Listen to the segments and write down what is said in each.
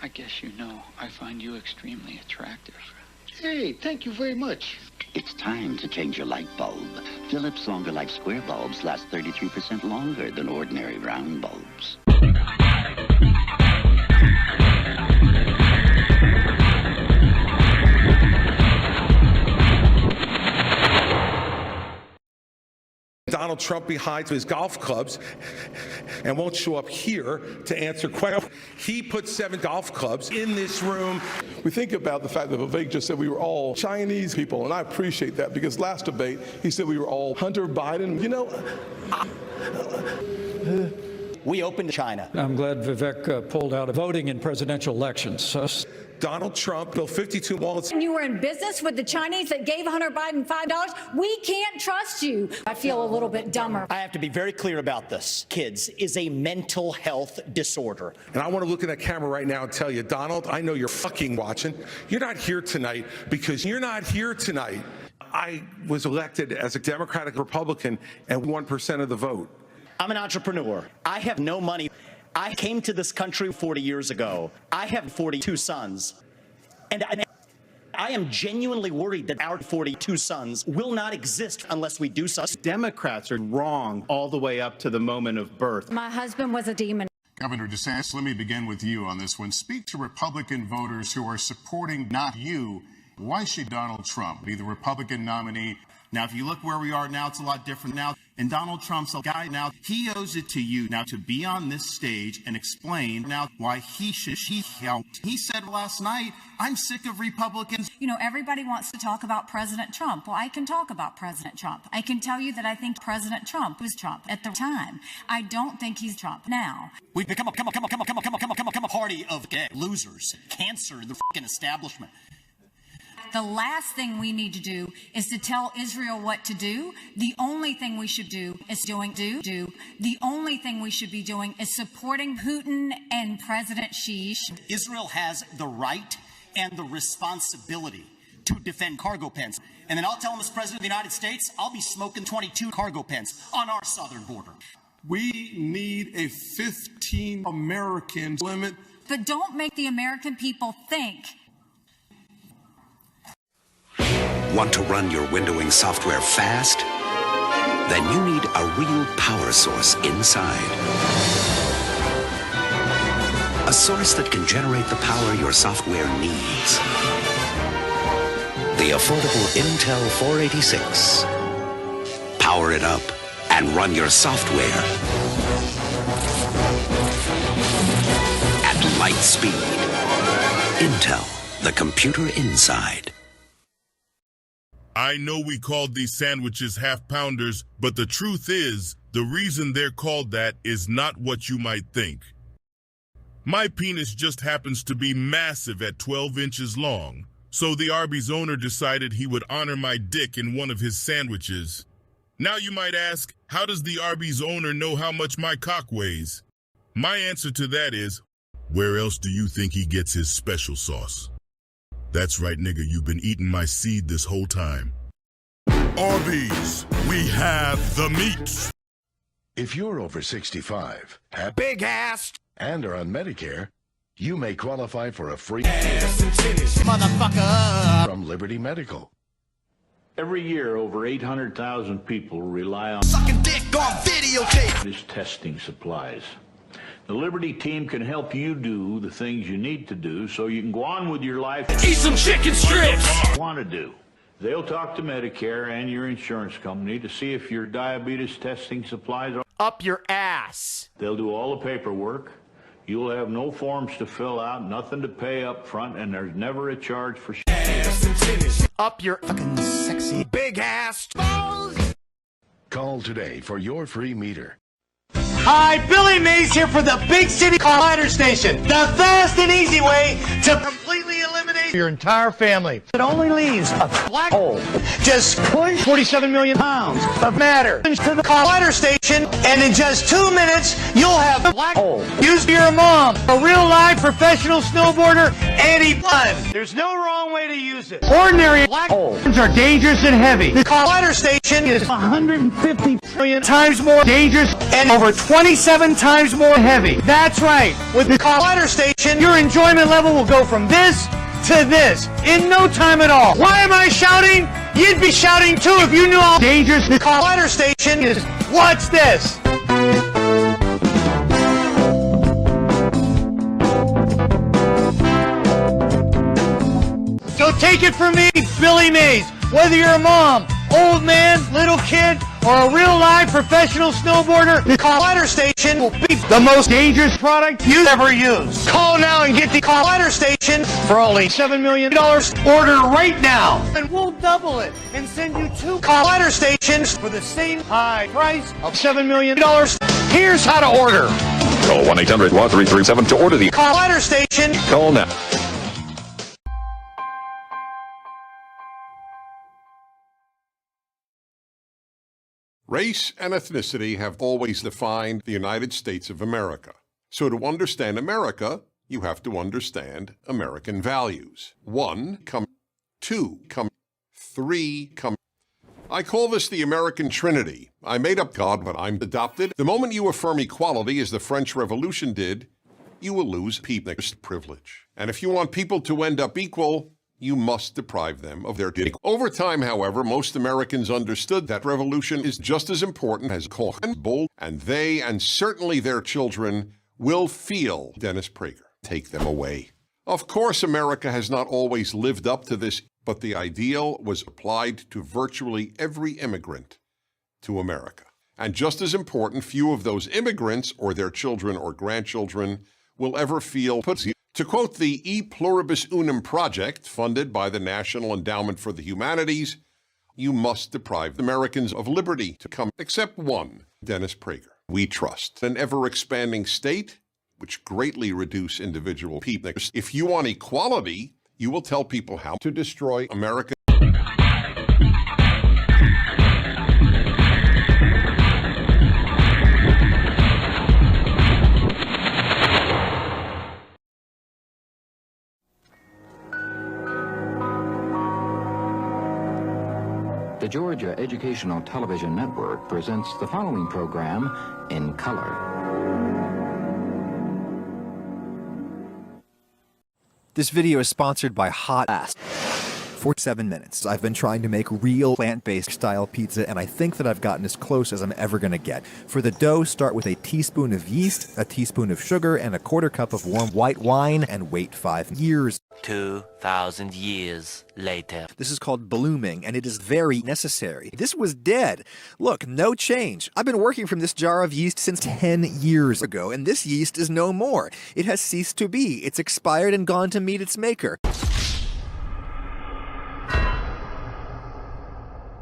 I guess you know I find you extremely attractive. Hey, thank you very much. It's time to change your light bulb. Philips Longer Life Square bulbs last 33% longer than ordinary round bulbs. Donald Trump behind his golf clubs and won't show up here to answer questions. He put 7 golf clubs in this room. We think about the fact that Vivek just said we were all Chinese people, and I appreciate that because last debate he said we were all Hunter Biden. You know, we opened China. I'm glad Vivek pulled out of voting in presidential elections. Donald Trump built 52 walls. And you were in business with the Chinese that gave Hunter Biden $5. We can't trust you. I feel a little bit dumber. I have to be very clear about this. Kids is a mental health disorder. And I want to look at that camera right now and tell you, Donald, I know you're fucking watching. You're not here tonight because you're not here tonight. I was elected as a Democratic Republican and 1% of the vote. I'm an entrepreneur. I have no money. I came to this country 40 years ago. I have 42 sons. And I am genuinely worried that our 42 sons will not exist unless we do something. Democrats are wrong all the way up to the moment of birth. My husband was a demon. Governor DeSantis, let me begin with you on this one. Speak to Republican voters who are supporting not you. Why should Donald Trump be the Republican nominee? Now, if you look where we are now, it's a lot different now. And Donald Trump's a guy now. He owes it to you now to be on this stage and explain now why he helped. He said last night, I'm sick of Republicans. You know, everybody wants to talk about President Trump. Well, I can talk about President Trump. I can tell you that I think President Trump was Trump at the time. I don't think he's Trump now. We've become a party of losers, cancer, the fucking establishment. The last thing we need to do is to tell Israel what to do. The only thing we should do is The only thing we should be doing is supporting Putin and President Xi. Israel has the right and the responsibility to defend cargo pens. And then I'll tell him as President of the United States, I'll be smoking 22 cargo pens on our southern border. we need a 15 Americans limit. But don't make the American people think. Want to run your windowing software fast? Then you need a real power source inside. A source that can generate the power your software needs. The affordable Intel 486. Power it up and run your software at light speed. Intel, the computer inside. I know we called these sandwiches half-pounders, but the truth is, the reason they're called that is not what you might think. My penis just happens to be massive at 12 inches long, so the Arby's owner decided he would honor my dick in one of his sandwiches. Now you might ask, how does the Arby's owner know how much my cock weighs? My answer to that is, where else do you think he gets his special sauce? That's right, nigga, you've been eating my seed this whole time. Arby's, we have the meats. If you're over 65, have big ass, and are on Medicare, you may qualify for a free motherfucker from Liberty Medical. Every year, over 800,000 people rely on sucking dick on videotape. This testing supplies. The Liberty team can help you do the things you need to do so you can go on with your life. Eat some chicken strips. Want to do. They'll talk to Medicare and your insurance company to see if your diabetes testing supplies are up your ass. They'll do all the paperwork. You'll have no forms to fill out, nothing to pay up front, and there's never a charge for up your fucking sexy big ass balls. Call today for your free meter. Hi, Billy Mays here for the Big City Collider Station. The fast and easy way to completely eliminate your entire family. It only leaves a black hole. Just push 47 million pounds of matter to the collider station, and in just 2 minutes, you'll have a black hole. Use your mom, a real-life professional snowboarder, anti-blood. There's no wrong way to use it. Ordinary black holes are dangerous and heavy. The collider station is 150 million times more dangerous and over 27 times more heavy. That's right. With the collider station, your enjoyment level will go from this to this in no time at all. Why am I shouting? You'd be shouting too if you knew how dangerous the collider station is. What's this? So take it from me, Billy Mays. Whether you're a mom, old man, little kid, or a real-life professional snowboarder, the collider station will be the most dangerous product you've ever used. Call now and get the collider station for only $7 million. Order right now, and we'll double it and send you 2 collider stations for the same high price of $7 million. Here's how to order. Call 1-800-1337 to order the collider station. Call now. Race and ethnicity have always defined the United States of America. So to understand America, you have to understand American values. 1, 2, 3, I call this the American Trinity. I made up God, but I'm adopted. The moment you affirm equality, as the French Revolution did, you will lose people's privilege. And if you want people to end up equal, you must deprive them of their dignity. Over time, however, most Americans understood that revolution is just as important as Koch and Bold, and they, and certainly their children, will feel Dennis Prager take them away. Of course, America has not always lived up to this, but the ideal was applied to virtually every immigrant to America. And just as important, few of those immigrants, or their children or grandchildren, will ever feel put. To quote the E Pluribus Unum Project, funded by the National Endowment for the Humanities, you must deprive Americans of liberty to come, except one, Dennis Prager. We trust an ever-expanding state, which greatly reduce individual people. If you want equality, you will tell people how to destroy America. The Georgia Educational Television Network presents the following program in color. This video is sponsored by Hot Ass. For 7 minutes, I've been trying to make real plant-based style pizza, and I think that I've gotten as close as I'm ever going to get. For the dough, start with a teaspoon of yeast, a teaspoon of sugar, and a quarter cup of warm white wine, and wait 5 years. 2,000 years later. This is called blooming, and it is very necessary. This was dead. Look, no change. I've been working from this jar of yeast since 10 years ago, and this yeast is no more. It has ceased to be. It's expired and gone to meet its maker.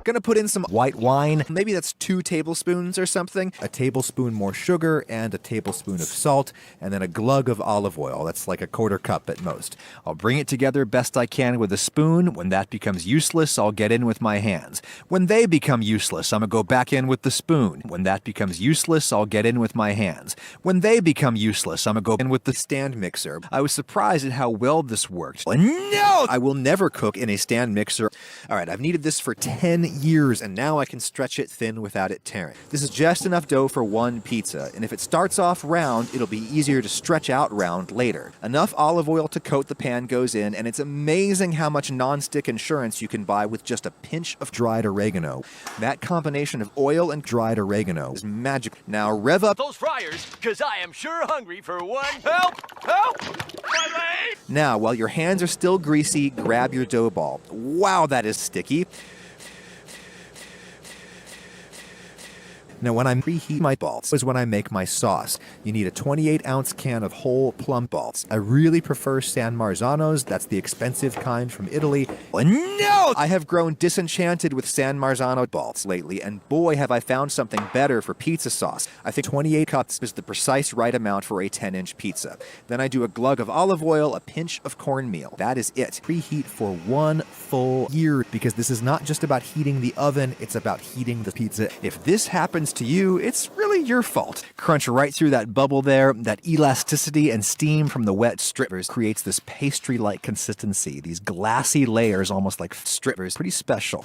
Gonna put in some white wine, maybe that's 2 tablespoons or something, a tablespoon more sugar, and a tablespoon of salt, and then a glug of olive oil. That's like a quarter cup at most. I'll bring it together best I can with a spoon. When that becomes useless, I'll get in with my hands. When they become useless, I'm gonna go back in with the spoon. When that becomes useless, I'll get in with my hands. When they become useless, I'm gonna go in with the stand mixer. I was surprised at how well this worked. No! I will never cook in a stand mixer. All right, I've needed this for 10 years, and now I can stretch it thin without it tearing. This is just enough dough for one pizza, and if it starts off round, it'll be easier to stretch out round later. Enough olive oil to coat the pan goes in, and it's amazing how much non-stick insurance you can buy with just a pinch of dried oregano. That combination of oil and dried oregano is magic. Now rev up those fryers, because I am sure hungry for one. Help! Help! My leg! Now, while your hands are still greasy, grab your dough ball. Wow, that is sticky. Now, when I preheat my balls is when I make my sauce. You need a 28-ounce can of whole plum balls. I really prefer San Marzanos. That's the expensive kind from Italy. And no! I have grown disenchanted with San Marzano balls lately, and boy, have I found something better for pizza sauce. I think 28 cups is the precise right amount for a 10-inch pizza. Then I do a glug of olive oil, a pinch of cornmeal. That is it. Preheat for 1 full year, because this is not just about heating the oven, it's about heating the pizza. If this happens to you, it's really your fault. Crunch right through that bubble there. That elasticity and steam from the wet strippers creates this pastry-like consistency, these glassy layers almost like strippers. Pretty special.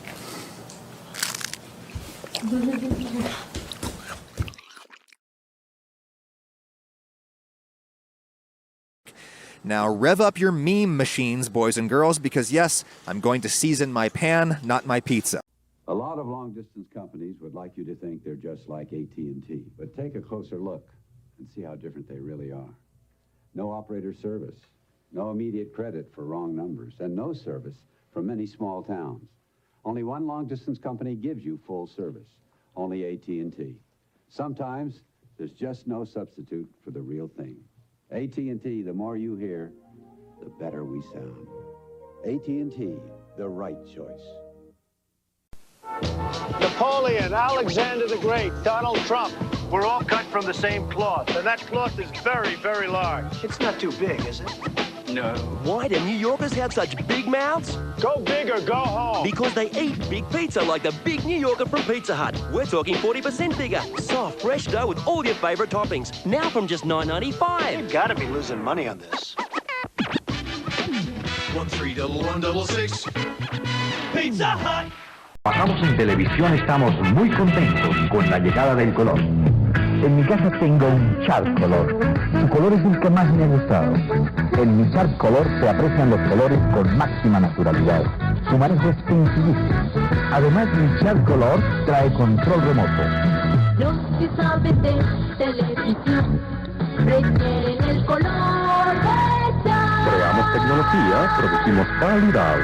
Now rev up your meme machines, boys and girls, because yes, I'm going to season my pan, not my pizza. A lot of long-distance companies would like you to think they're just like AT&T, but take a closer look and see how different they really are. No operator service, no immediate credit for wrong numbers, and no service from many small towns. Only one long-distance company gives you full service, only AT&T. Sometimes there's just no substitute for the real thing. AT&T, the more you hear, the better we sound. AT&T, the right choice. Napoleon, Alexander the Great, Donald Trump. We're all cut from the same cloth, and that cloth is very, very large. It's not too big, is it? No. Why do New Yorkers have such big mouths? Go big or go home. Because they eat big pizza like the big New Yorker from Pizza Hut. We're talking 40% bigger. Soft, fresh dough with all your favorite toppings. Now from just $9.95. You've got to be losing money on this. 131166. Pizza Hut. Trabajamos en televisión, estamos muy contentos con la llegada del color. En mi casa tengo un Chart Color. Su color es el que más me ha gustado. En mi Chart Color se aprecian los colores con máxima naturalidad. Su manejo es sencillísimo. Además, mi Chart Color trae control remoto. Los que saben de televisión prefieren el color de Chart. Creamos tecnología, producimos calidad.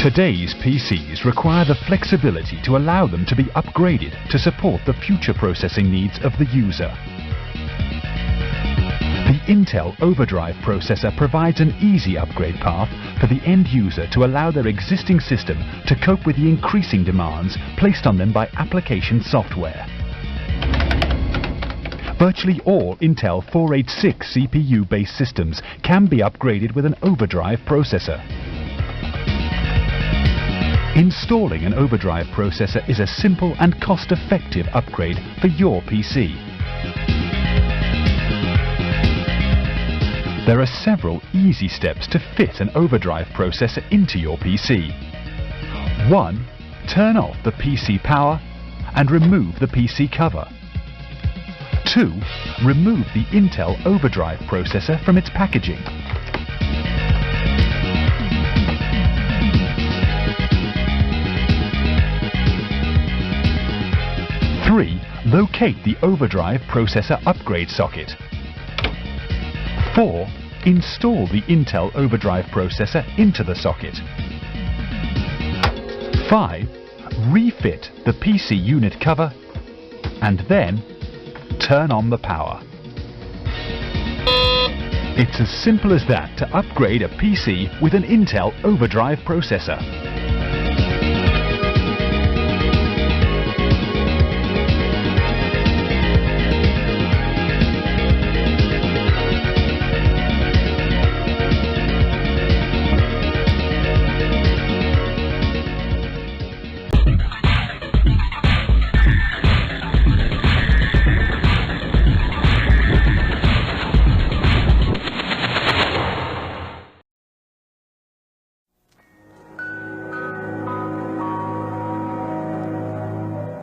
Today's PCs require the flexibility to allow them to be upgraded to support the future processing needs of the user. The Intel Overdrive processor provides an easy upgrade path for the end user to allow their existing system to cope with the increasing demands placed on them by application software. Virtually all Intel 486 CPU-based systems can be upgraded with an Overdrive processor. Installing an Overdrive processor is a simple and cost-effective upgrade for your PC. There are several easy steps to fit an Overdrive processor into your PC. 1. Turn off the PC power and remove the PC cover. 2. Remove the Intel Overdrive processor from its packaging. 3. Locate the Overdrive processor upgrade socket. 4. Install the Intel Overdrive processor into the socket. 5. Refit the PC unit cover, and then turn on the power. It's as simple as that to upgrade a PC with an Intel Overdrive processor.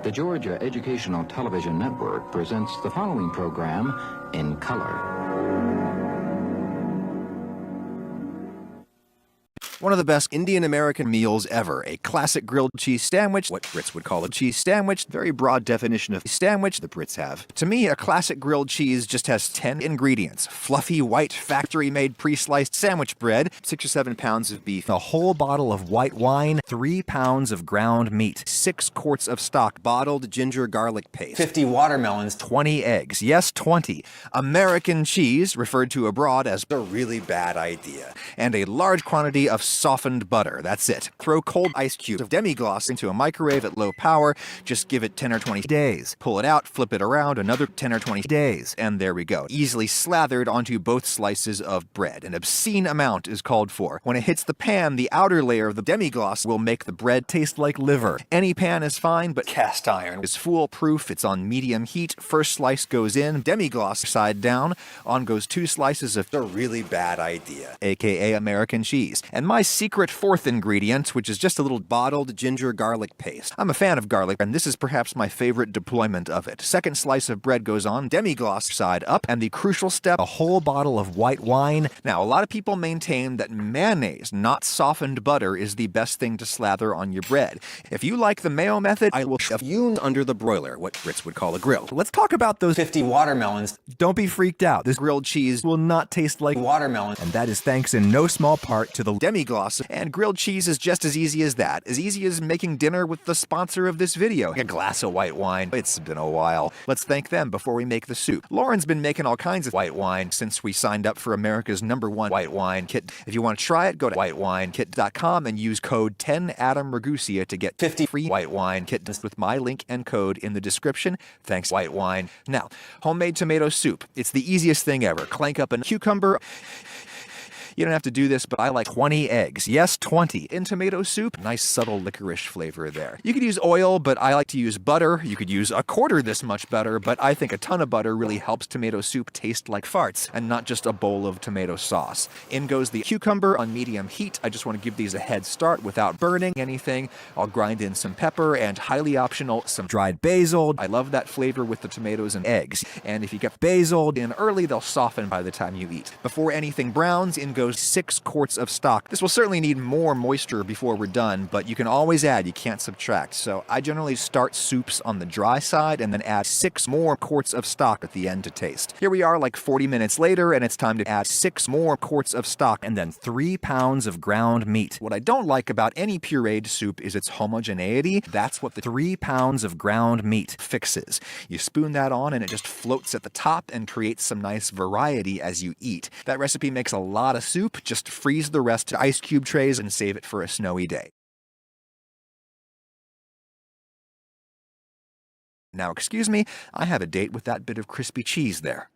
The Georgia Educational Television Network presents the following program in color. One of the best Indian American meals ever. A classic grilled cheese sandwich, what Brits would call a cheese sandwich. Very broad definition of sandwich the Brits have. To me, a classic grilled cheese just has 10 ingredients. Fluffy, white, factory-made pre-sliced sandwich bread, 6 or 7 pounds of beef, a whole bottle of white wine, 3 pounds of ground meat, 6 quarts of stock, bottled ginger garlic paste, 50 watermelons, 20 eggs. Yes, 20. American cheese, referred to abroad as a really bad idea. And a large quantity of softened butter. That's it. Throw cold ice cubes of demi-glace into a microwave at low power. Just give it 10 or 20 days. Pull it out, flip it around, another 10 or 20 days. And there we go. Easily slathered onto both slices of bread. An obscene amount is called for. When it hits the pan, the outer layer of the demi-glace will make the bread taste like liver. Any pan is fine, but cast iron is foolproof. It's on medium heat. First slice goes in, demi-glace side down. On goes 2 slices of a really bad idea, aka American cheese. And my secret fourth ingredient, which is just a little bottled ginger garlic paste. I'm a fan of garlic, and this is perhaps my favorite deployment of it. Second slice of bread goes on, demi-glace side up, and the crucial step, a whole bottle of white wine. Now, a lot of people maintain that mayonnaise, not softened butter, is the best thing to slather on your bread. If you like the mayo method, I will shove you under the broiler, what Brits would call a grill. Let's talk about those 50 watermelons. Don't be freaked out. This grilled cheese will not taste like watermelon, and that is thanks in no small part to the demi-glace. And grilled cheese is just as easy as that. As easy as making dinner with the sponsor of this video. A glass of white wine. It's been a while. Let's thank them before we make the soup. Lauren's been making all kinds of white wine since we signed up for America's #1 white wine kit. If you want to try it, go to whitewinekit.com and use code 10AdamRagusia to get 50 free white wine kits with my link and code in the description. Thanks, white wine. Now, homemade tomato soup. It's the easiest thing ever. Clank up a cucumber. You don't have to do this, but I like 20 eggs. Yes, 20. In tomato soup, nice subtle licorice flavor there. You could use oil, but I like to use butter. You could use a quarter this much butter, but I think a ton of butter really helps tomato soup taste like farts and not just a bowl of tomato sauce. In goes the cucumber on medium heat. I just want to give these a head start without burning anything. I'll grind in some pepper and, highly optional, some dried basil. I love that flavor with the tomatoes and eggs. And if you get basil in early, they'll soften by the time you eat. Before anything browns, in goes 6 quarts of stock. This will certainly need more moisture before we're done, but you can always add, you can't subtract. So I generally start soups on the dry side and then add 6 more quarts of stock at the end to taste. Here we are like 40 minutes later, and it's time to add 6 more quarts of stock and then 3 pounds of ground meat. What I don't like about any pureed soup is its homogeneity. That's what the 3 pounds of ground meat fixes. You spoon that on and it just floats at the top and creates some nice variety as you eat. That recipe makes a lot of soup. Just freeze the rest to ice cube trays and save it for a snowy day. Now, excuse me, I have a date with that bit of crispy cheese there.